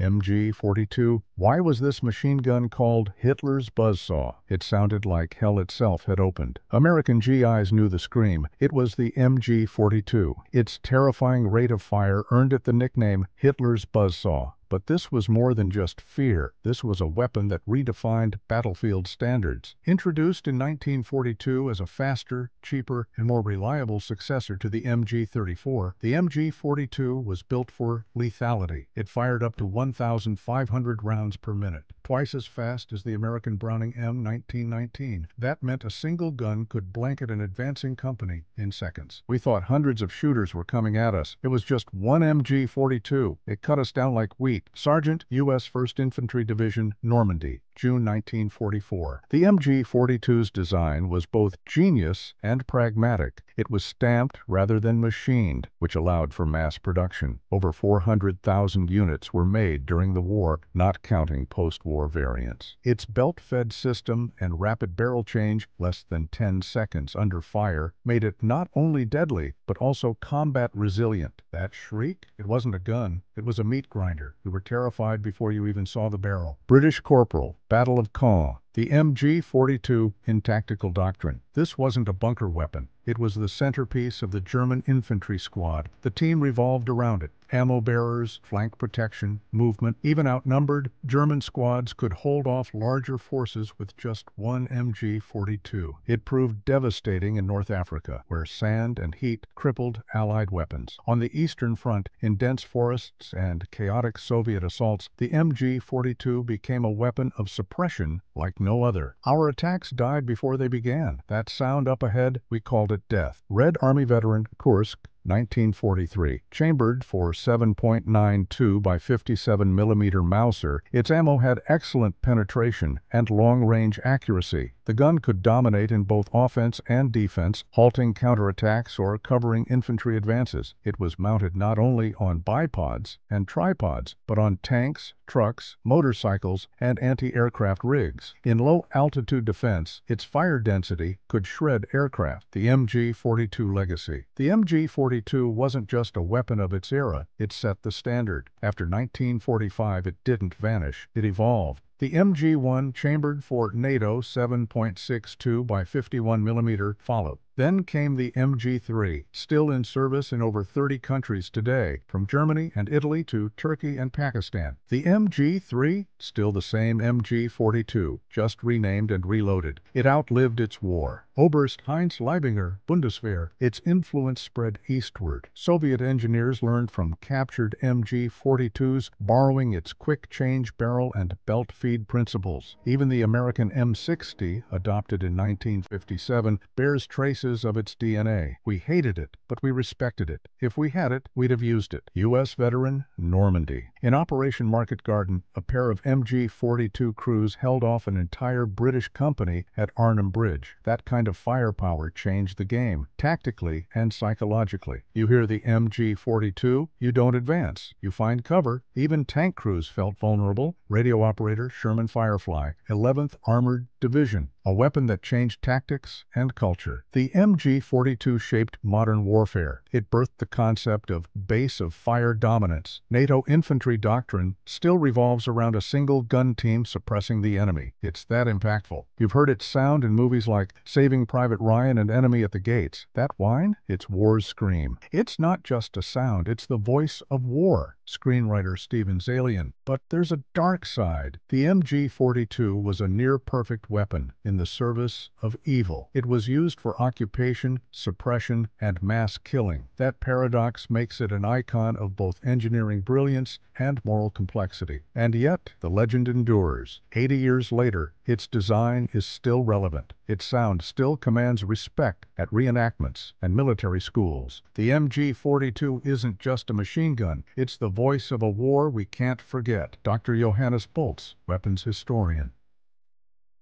MG42. Why was this machine gun called Hitler's Buzzsaw? It sounded like hell itself had opened. American GIs knew the scream. It was the MG42. Its terrifying rate of fire earned it the nickname Hitler's Buzzsaw. But this was more than just fear. This was a weapon that redefined battlefield standards. Introduced in 1942 as a faster, cheaper, and more reliable successor to the MG34, the MG42 was built for lethality. It fired up to 1,500 rounds per minute, twice as fast as the American Browning M1919. That meant a single gun could blanket an advancing company in seconds. We thought hundreds of shooters were coming at us. It was just one MG42. It cut us down like wheat. Sergeant, U.S. 1st Infantry Division, Normandy, June 1944. The MG42's design was both genius and pragmatic. It was stamped rather than machined, which allowed for mass production. Over 400,000 units were made during the war, not counting post-war variants. Its belt-fed system and rapid barrel change, less than 10 seconds under fire, made it not only deadly, but also combat resilient. That shriek? It wasn't a gun. It was a meat grinder. You were terrified before you even saw the barrel. British Corporal, Battle of Caen. The MG42 in tactical doctrine. This wasn't a bunker weapon. It was the centerpiece of the German infantry squad. The team revolved around it. Ammo bearers, flank protection, movement. Even outnumbered, German squads could hold off larger forces with just one MG42. It proved devastating in North Africa, where sand and heat crippled Allied weapons. On the Eastern Front, in dense forests and chaotic Soviet assaults, the MG42 became a weapon of suppression like no other. Our attacks died before they began. That sound up ahead, we called it death. Red Army veteran, Kursk, 1943. Chambered for 7.92 by 57 mm Mauser, its ammo had excellent penetration and long-range accuracy. The gun could dominate in both offense and defense, halting counterattacks or covering infantry advances. It was mounted not only on bipods and tripods, but on tanks, trucks, motorcycles, and anti-aircraft rigs. In low-altitude defense, its fire density could shred aircraft. The MG42 legacy. The MG42 wasn't just a weapon of its era, it set the standard. After 1945, it didn't vanish, it evolved. The MG1, chambered for NATO 7.62 by 51 mm, followed. Then came the MG3, still in service in over 30 countries today, from Germany and Italy to Turkey and Pakistan. The MG3, still the same MG42, just renamed and reloaded. It outlived its war. Oberst Heinz Leibinger, Bundeswehr. Its influence spread eastward. Soviet engineers learned from captured MG42s, borrowing its quick-change barrel and belt-feed principles. Even the American M60, adopted in 1957, bears traces of its DNA. We hated it, but we respected it. If we had it, we'd have used it. U.S. veteran, Normandy. In Operation Market Garden, a pair of MG42 crews held off an entire British company at Arnhem Bridge. That kind of firepower changed the game, tactically and psychologically. You hear the MG42, you don't advance. You find cover. Even tank crews felt vulnerable. Radio operator Sherman Firefly, 11th Armored Division, a weapon that changed tactics and culture. The MG42 shaped modern warfare. It birthed the concept of base of fire dominance. NATO infantry doctrine still revolves around a single gun team suppressing the enemy. It's that impactful. You've heard its sound in movies like Saving Private Ryan and Enemy at the Gates. That whine? It's war's scream. It's not just a sound, it's the voice of war. Screenwriter Steven Zaillian. But there's a dark side. The MG42 was a near-perfect weapon in the service of evil. It was used for occupation, suppression, and mass killing. That paradox makes it an icon of both engineering brilliance and moral complexity. And yet, the legend endures. 80 years later, its design is still relevant. Its sound still commands respect at reenactments and military schools. The MG42 isn't just a machine gun. It's the voice of a war we can't forget. Dr. Johannes Boltz, weapons historian.